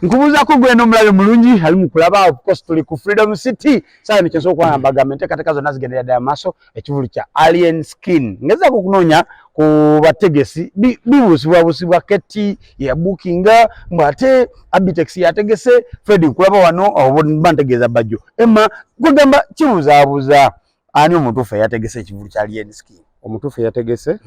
Nkubuza ko gwe no mulabe mulungi ali mukulaba of course tuli ku Freedom City sasa nichezo kwa ambagamento katika zona zigendera da maso ekivulu kya alien skin ngeza ko kunonya ku bategesi bibusibwa kati ya bookinga mbate abitex yategese Fred nkulaba wano obantegeza bajjo emma kugamba kibuzabuza ani omutufu yategese ekivulu kya alien skin omutufu yategese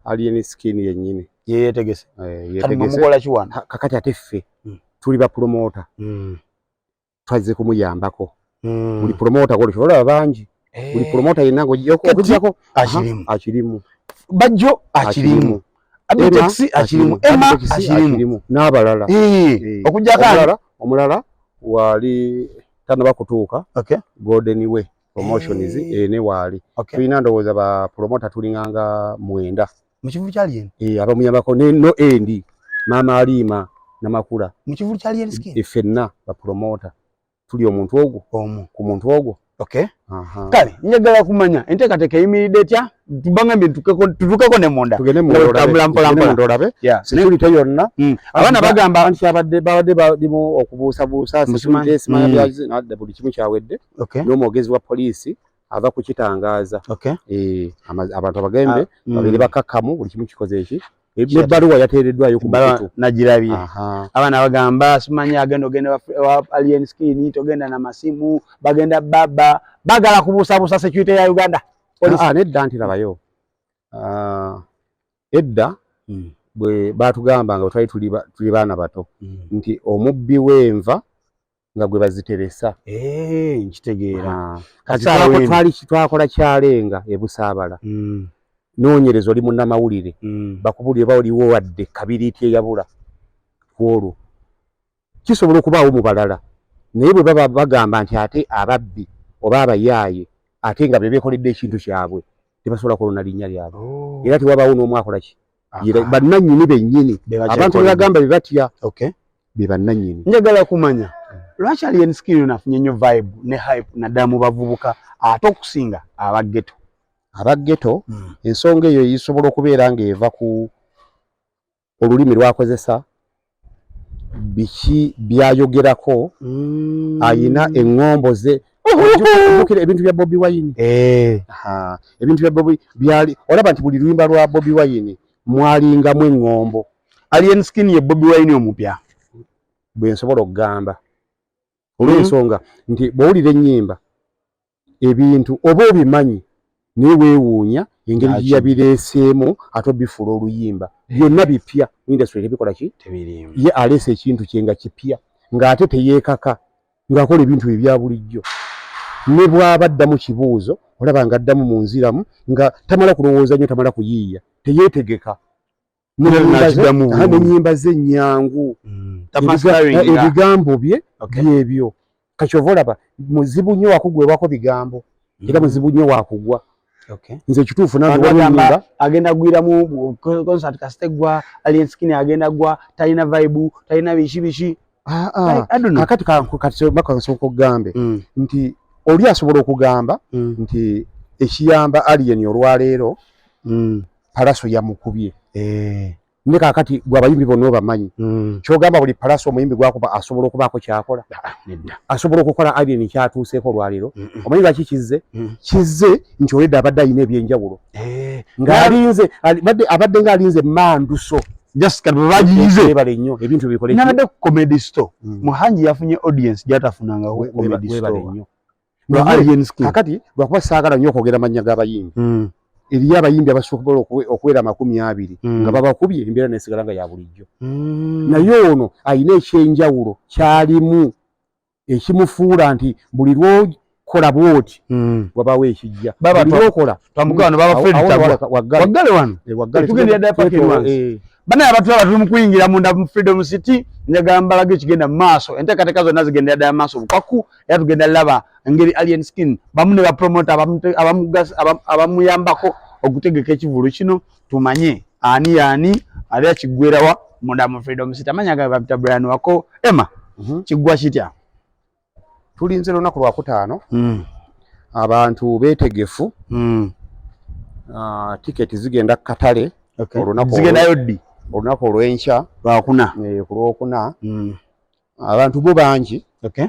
alien skin yennyini yetegese yetegese mukola kiwana kakati ateffe tuli ba promoter twaze kumuyambako buli promoter ko chola banji buli promoter yenango yokujako achirimu bajjo achirimu abitex achirimu emma achirimu n'abalala okujja kala omulala wali tana bakutuuka okay golden way promotion izi ne wali tulina ndowooza ba promoter tulinganga mwenda mu kivulu kya alien abamuyambako no endi mama alima namakula mu kivulu kya alien skin effenna ba promoter tuli omuntu ogwo ku muntu ogwo okay kale njagala kumanya enteekateeka eyimiridde etya tubangambe tutukeko ne munda ndolabe security yonna abana bagamba nti abadde balimu okubuusabuusa security simanya byazi nadde buli kimu kyawedde n'omwogezi wa poliisi ava kukitangaaza abantu abagembe babiri bakakkamu buli kimu kikoze eki ebbaluwa yateereddwayo ku bantu nagirabye abana bagamba simanya agenda wa alien skin togenda na masimu bagenda baba bagala kubuusabuusa security ya Uganda nedda nti labayo edda bwe batugamba nga tuli baana bato nti omubbi w'enva nga gwe baziteresa nkitegeera twali twakola kyalenga ebusaabala noonyerezo oli munnamawulire bakubulire bawuliwo wadde kabiriiti eyabula kwolwo kisobola okubaawo mu balala naye bwe baba bagamba nti ate ababbi oba abayaaye ate nga bebeekoledde ekintu kyabwe tebasobola kulona linnya lyabwe era tewabaawo n'omu akola ki bannannyini bennyini abantu bebagamba be batya be bannannyini njagala kumanya lwaki alien skin nafunye nnyo vibe ne hype naddala mu bavubuka ate okusinga abaggeto abaggeto ensonga eyo yisobola okubeera ng'eva ku olulimi lwakozesa biki byayogerako ayina eŋŋombo ze ojjukira ebintu bya Bobi Wine ebintu bya Bobi byali olaba nti buli luyimba lwa Bobi Wine mwalingamu eŋŋombo alien skin ye Bobi Wine omupya bwe nsobola okugamba olw'ensonga nti bw'owulira ennyimba ebintu oba obimanyi naye weewuunya engeri gye yabireeseemu ate obifuula oluyimba byonna bipya industry tebikola ki ye aleese ekintu kye nga kipya ng'ate teyeekaka ng'akola ebintu ebya bulijjo ne bw'aba addamu kibuuzo olaba ng'addamu mu nziramu nga tamala kulowooza nnyo tamala kuyiiya teyeetegeka n'ennyimba ze nnyangu ebigambo bye byebyo kakyova olaba muzibu nnyo wakugwebwako bigambo era muzibu nnyo wakugwa nze kituufu nange agenda gwira mu concert kastegwa alien skin agenda gwa talina vibe talina bishi akati bakansobola okugambe nti oli asobola okugamba nti ekiyamba alien olwaleero palaso yamukubye ne kakati gwe abayimbi bonna obamanyi kyogamba buli palaso omuyimbi gwakuba asobola okubaako kyakola asobola okukola alien kyatuuseeko olwaleero omanyi lwaki kizze nti oledde abadde alina ebyenjawulo ng'alinze abadde ng'alinze manduso Jessica babajize bale nnyo ebintu bikole nabadde ku comedy store muhanji yafunye audience gyatafunanga ku comedy store no alien skin kakati lwakuba saagala nnyo okwogera amannya g'abayimbi eriyo abayimbi abasobola okuwera 20 nga babakubye embeera nesigala nga ya bulijjo naye ono alina ekyenjawulo kyalimu ekimufuula nti buli lwokola bwoti wabaawo ekijja okola twamugano baba waggale wano tugendera ddala paka ewansi bana abatwala tuli mu kuyingira munda mu Freedom City njagamba lage ekigenda mu maaso enteekateeka zonna zigendera ddala maaso bukaku era tugenda laba engeri alien skin bamu ne bapromota abamuyambako okutegeka ekivulu kino tumanye ani ali akiggwerawa munda mu Freedom City amanya gabita Brian wako Emma kiggwa kitya tulinze lunaku lwakutaano abantu beetegefu tiketi zigenda katale zigenda yoddi olunaku olw'enkya lwakuna ku lwokuna abantu bo bangi. Okay.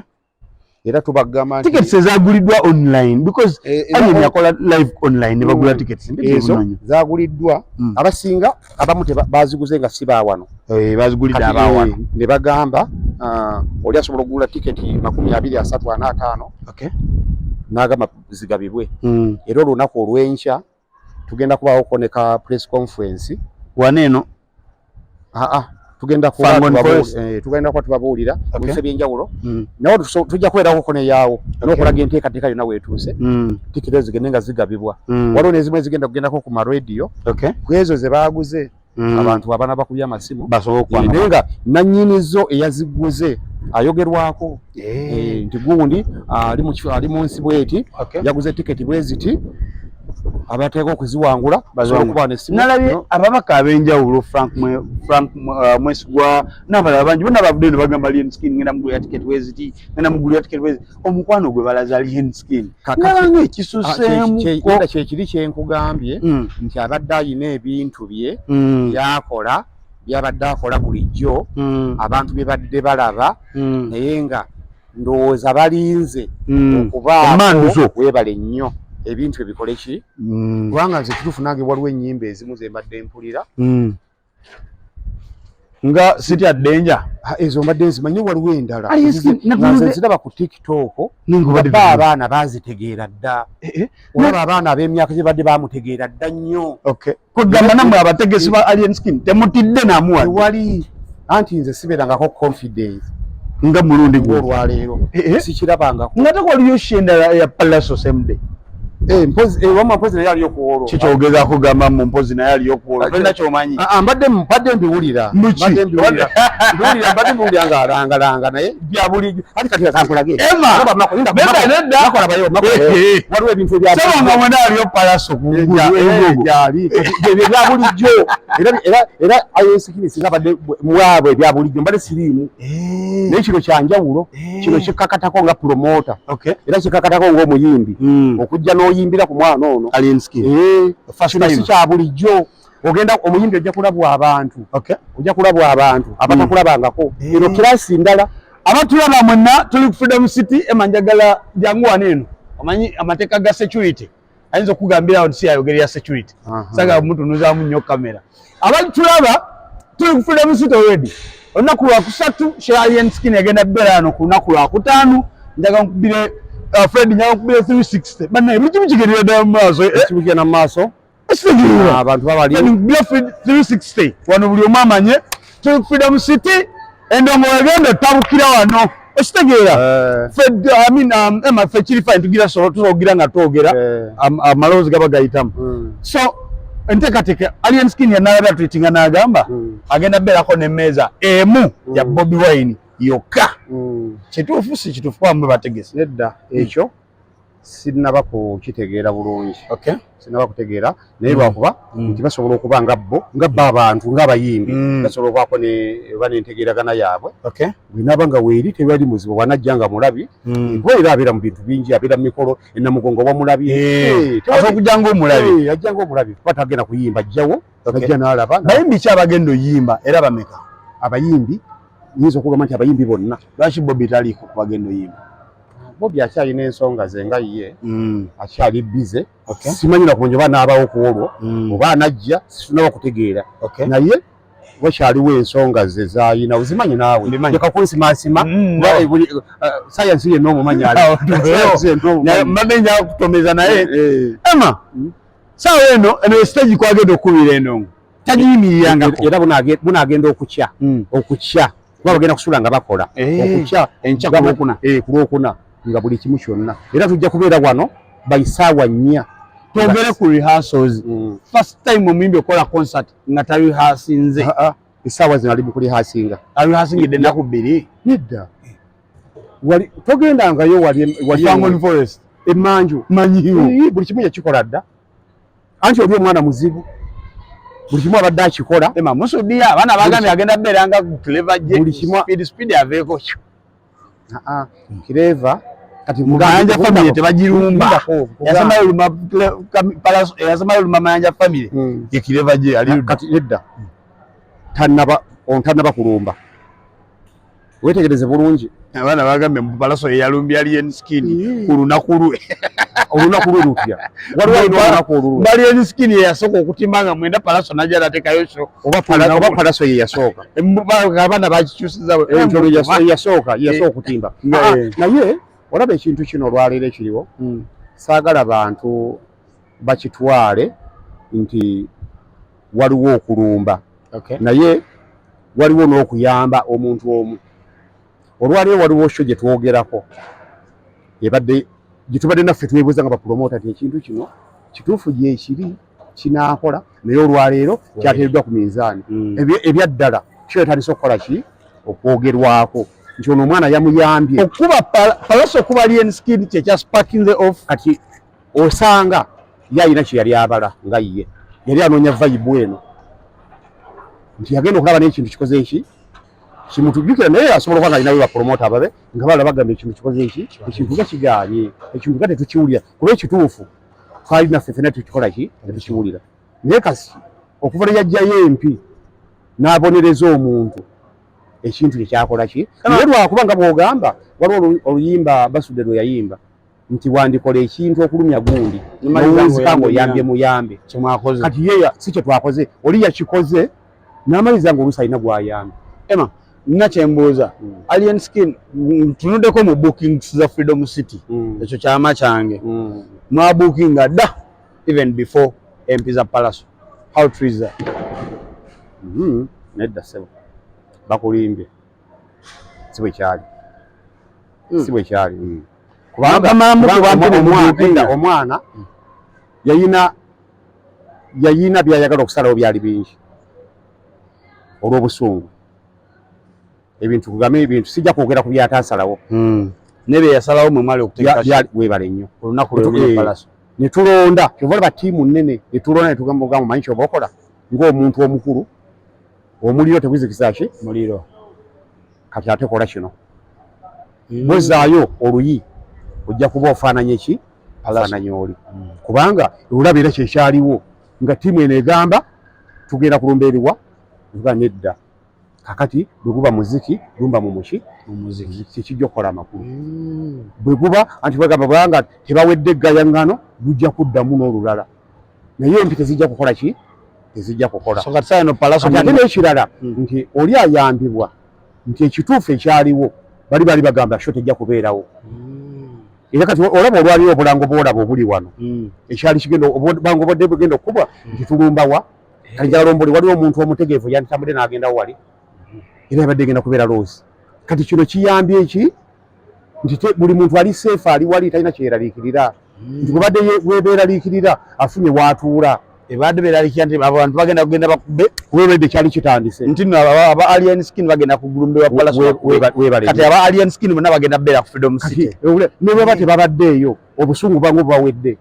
Era tubagamba tickets ezaguliddwa online because Alien yakola live online ne bagula tickets ezo zaguliddwa abasinga abamu baziguze nga siba wano bazigulidde abawano ne bagamba oli asobola okugula ticket 235 okay nagamba zigabibwe era olunaku olw'enkya tugenda kubawo koneka press conference waneeno tugenda kuba tubabuulira mu bifo by'enjawulo nawo tujja kubeerako kone yaawo n'okulaga enteekateeka yonna weetuuse tikiti zigende nga zigabibwa waliwo n'ezimu ezigenda kugendako ku marediyo ku ezo ze baaguze abantu abaana bakubye amasimu naye nga nannyinizo eyaziguze ayogerwako nti gundi ali mu nsi bweti yaguze tikiti bwe ziti abateeka okuziwangula basobola okuba n'essimu. Nalabye ababaka ab'enjawulo Frank Mwesigwa n'abalala bangi bonna bavudde ne bagamba Alien Skin ngenda mugulira tiketi weziti ngenda mugulira tiketi weziti omukwano gwe balaza Alien Skin nalanga ekisuseemuko kyekiri kyenkugambye nti abadde ayina ebintu bye byakola byabadde akola bulijjo abantu bye badde balaba naye nga ndowooza balinze okubaako weebale nnyo ebintu ebikole ki kubanga nze kituufu nange waliwo ennyimba ezimu ze mbadde mpulira nga City at Danger ezo mbadde nzimanyi waliwo endala nze nziraba ku TikTok abaana bazitegeera dda olaba abaana ab'emyaka gye badde bamutegeera dda nnyo kwegamba nammwe abategesi ba Alien Skin temutidde namuwa tewali anti nze sibeerangako confidence nga mulundi olwaleero sikirabangako nga tekwaliyo shenda ya Palaso Semde mpozi naye aliyo kuwolo kikyogeza kugamba mu mpozi naye aliyo kuwolo tolina kyomanyi mbadde mbiwulira mbadde mbiwulira nga alangalanga naye byabulijjo ati kati kankulage waliwo ebintu ebyasabanga mwena aliyo Palaso ebyo byabulijjo era ayesikirisinga badde mwabwe ebyabulijjo mbadde siriimu naye kino kyanjawulo kino kikakatako nga promota era kikakatako ng'omuyimbi okujja n'oyimbira ku mwana ono Alien Skin si kya bulijjo ogenda omuyimbi ojja kulabwa abantu abatakulabangako eno kirasi ndala abatulaba mwenna tuli ku Freedom City emanjagala jangu waneeno omanyi amateeka ga security ayinza okugambira nti si ayogerera security saga mutunuzamu nnyo kamera abatulaba tuli ku Freedom City already olunaku lwakusatu Alien Skin egenda bbeera ano ku lunaku lwakutaano njaga nkubire Fred nyawo kubira 360 bana ebikimu kigerera ddala mu maaso ekibukya na maaso abantu babali 360 wano buli omu amanye tuli ku Freedom City endongo egenda tabukira wano okitegeera Fred Emma ffe kiri fine tugira tusogira nga twogera amaloozi gaba gayitamu so enteekateeka Alien Skin yanalabya tweetinga n'agamba agenda bbeerako n'emmeeza emu ya Bobi Wine yokka kituufu si kituufu kwamwe bategesi nedda ekyo sinaba kukitegeera bulungi sinaba kutegeera naye lwakuba nti basobola okuba nga bo abantu ng'abayimbi basobola okubaako n'entegeeragana yaabwe bwenaaba nga weeri tewali muzibu wanajja nga mulabi kuba era abeera mu bintu bingi abeera mu mikolo enamugongo wamulabi okujja ng'omulabi ajja ng'omulabi kuba tagenda kuyimba ajjawo ajja n'alaba bayimbi ki abagenda oyimba era bameka abayimbi nyinza okugamba nti abayimbi bonna lwaki Bobi taliiko ku bagenda oyimba Bobi akyalina ensonga ze nga ye akyali bize simanyi nakunja oba n'abawo ku olwo oba anajja situnaba kutegeera naye wakyaliwo ensonga ze zayina ozimanyi naawe leka kunsimasima sayansi yenna omumanyi mbadde nja kutomeza naye Emma saawa eno stage kwagenda okubira endongo tagiyimirirangako era bunagenda okukya kuba bagenda kusula nga bakola okukya enkya ku lwokuna nga buli kimu kyonna era tujja kubeera wano baisaawa 4 twogere ku rehearsals first time omuyimbi okola concert nga tarehasinze esaawa zino ali mukurehasinga arehasingidde ennaku 2 nedda togendangayo wali forest emanju manyiwo buli kimu yakikola dda anti oli omwana muzibu buli kimu abadde akikola musudia abaana bagambye agenda bbeera nga clever speed aveeko Clever kati Mayanja family tebagirumba yasemayo luma Mayanja family ye Clever je ali kati nedda tannaba kulumba wetegereze bulungi abaana bagambe mu Palaso yalumbya Alien Skin ku lunaku lwe lutya waliwo Alien Skin yasooka okutimanga mwenda Palaso najja natekayo show oba Palaso ye yasooka abaana bakikyusiza yasooka okutimba naye olaba ekintu kino olwaleero ekiriwo saagala bantu bakitwale nti waliwo okulumba naye waliwo n'okuyamba omuntu omu olwaleero waliwo sho gye twogerako ebadde gitubadde naffe twebuuza nga bapromota ti ekintu kino kituufu gyekiri kinaakola naye olwaleero kyateereddwa ku minzaani ebyaddala kyetandisa okukola ki okwogerwako nti ono omwana yamuyambye okuba Palaso okuba Alien Skin kyekya sparking off kati osanga yalina kye yali abala nga ye yali anoonya vibe eno nti yagenda okulaba n'ekintu kikoze eki kimutujjukira naye asobola okuba nga alinawe bapromota ababe nga bala bagamba ekintu kikoze eki ekintu nga kiganye ekintu nga tetukiwulira kuba ekituufu twali naffe fena tukikola ki tetukiwulira naye kasi okuva ne yajjayo empi n'abonereza omuntu ekintu kyekyakola ki naye lwakuba nga bw'ogamba waliwo oluyimba Basudde lwe yayimba nti wandikola ekintu okulumya gundi nowunzika ng'oyambye muyambe kati ye si kye twakoze oli yakikoze n'amaliza ng'oluusi alina gw'ayambe Emma nina kyembuuza Alien Skin tunuddeko mu bookings za Freedom City ekyo kyama kyange mwabuukinga dda even before MP za Palaso how true is that nedda sebo bakulimbye si bwe kyali omwana yayina byayagala okusalawo byali bingi olw'obusungu ebintu kugambe ebintu sijja kwogera ku byataasalawo nebye yasalawo mwe mwali okuteeka weebale nnyo olunaku lwe Palaso ne tulonda kyova ttiimu nnene ne tulonda ne tugamba ogamu manyi kyoba okola ng'omuntu omukulu omuliro teguzikisa ki muliro kati ate kola kino bwezaayo oluyi ojja kuba ofaananye ki afaananye oli kubanga olaba era kyekyaliwo nga ttiimu eno egamba tugenda kulumba eriwa nga nedda kakati bwe guba muziki lumba mu muziki kikijja okukola amakulu bwe guba anti bagamba bwanga tebawedde eggayaŋŋano lujja kuddamu n'olulala naye empi tezijja kukola ki tezijja kukola ate n'ekirala nti oli ayambibwa nti ekituufu ekyaliwo bali bagamba sho tejja kubeerawo era kati olaba olwaliwo obulango bwolaba obuli wano ekyali kigenda obulango bwadde bugenda okukubwa nti tulumbawa kalijalombole waliwo omuntu omutegeevu yantambudde n'agendawo wali era yabadde egenda kubeera loosi kati kino kiyambye eki nti buli muntu ali seefu ali wali talina kyeraliikirira nti bwebadde webeeraliikirira afunye waatuula ebadde beeraliikirira nti abantu bagenda kugenda bakube webadde kyali kitandise nti nno aba Alien Skin bagenda kugulumbewa Palaso kati aba Alien Skin bonna bagenda beera ku Freedom City ne bweba tebabaddeeyo obusungu bwangu bubawedde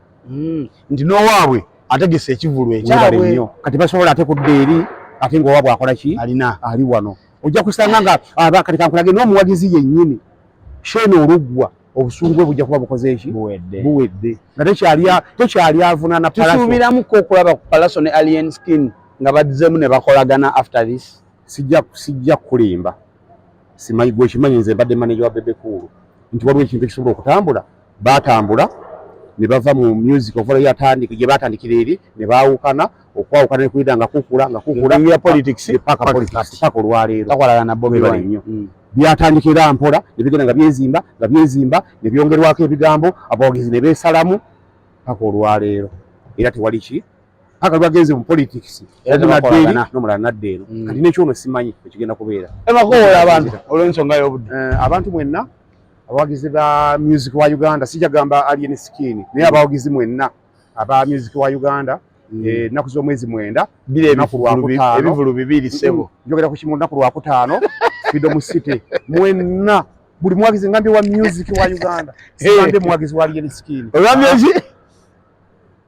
nti n'owaabwe ategese ekivulu ekyabwe nnyo kati basobola ate kudda eri ate ng'owaabwe akola ki ali wano ojja kusanga nga kati kankulage n'omuwagizi yennyini Shene Oluggwa obusungu bwe bujja kuba bukoze eki buwedde nga tekyali avunaana Palaso tusuubiramuko okulaba ku Palaso ne Alien Skin nga baddizemu ne bakolagana after this sijja kulimba simanyi gwe kimanyi nze mbadde manager wa Bwebalinda nti waliwo ekintu ekisobola okutambula batambula ne bava mu music ovala yatandika gye batandikira eri ne baawukana okwawukana ne kuyita nga kukula ya politics paka olwaleero takolagana na Bobi Wine byatandikira mpola ne bigenda nga byezimba ne byongerwako ebigambo abawagizi ne beesalamu paka olwaleero era tewali ki paka lwagenze mu politics n'omulala nadde eno kati nekyono simanyi ekigenda kubeera emakowola abantu olw'ensonga y'obudde abantu mwenna abawagizi ba music wa Uganda sijja gamba Alien Skin naye abawagizi mwenna aba music wa Uganda ennaku z'omwezi 9 ebivulu 2 sebo njogera ku kimu ennaku lwakutaano Freedom City mwenna buli muwagizi ngambye wa music wa Uganda singambye muwagizi wa Alien Skin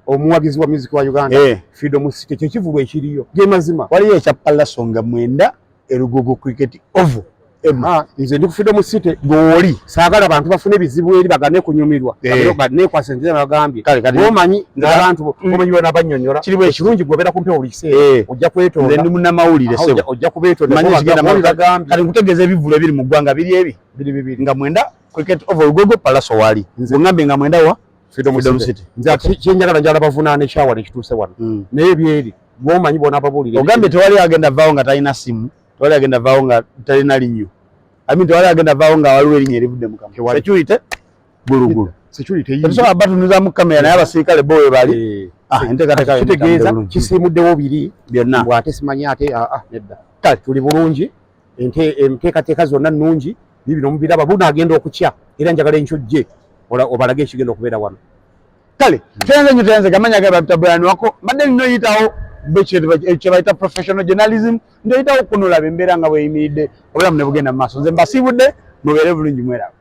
omuwagizi wa music wa Uganda Freedom City kyekivulu ekiriyo ge mazima waliyo ekya Palaso nga 9 Erugogo Cricket Oval nze ndi ku Freedom City goli saagala abantu bafune bizibu eri bagane kunyumirwa bagane kwasenze bagambye omanyi abantu omanyi bana banyonyola kiriwe ekirungi gwebera kumpe olise ojja kwetonda nze ndi munamawulire sebo ojja kubetonda manyi kigenda bagambye kali nkutegeeza ebivulo ebiri mu ggwanga biri ebi bibiri nga mwenda cricket over gogo palaso wali nze ngambe nga mwenda wa Freedom City nze kyenjagala njala bavunaane shawa nekituuse wano naye byeri gwomanyi bona ababulire ogambe tewali agenda vaawo nga talina simu tewali agenda vaawo nga talina linyo tewali agenda vaawo nga waliwo erinnya erivudde mu kamwa security gulugulu security yi tetusobola batunuza mu kamera naye abasirikale bo we bali enteekateeka kitegeeza kisiimuddewo biri byonna bw'ate simanyi ate nedda kale tuli bulungi enteekateeka zonna nnungi bibino mubiraba bunaagenda okukya era njagala enkyojje obalage ekigenda okubeera wano kale tuyanze gamanya ge batabulani wako mbadde ninoyitawo kye bayita professional journalism ndoyitawo kunolaba embeera nga bweyimiridde obulamu ne bugenda mu maaso nze mbasiibudde mubeere bulungi mweraba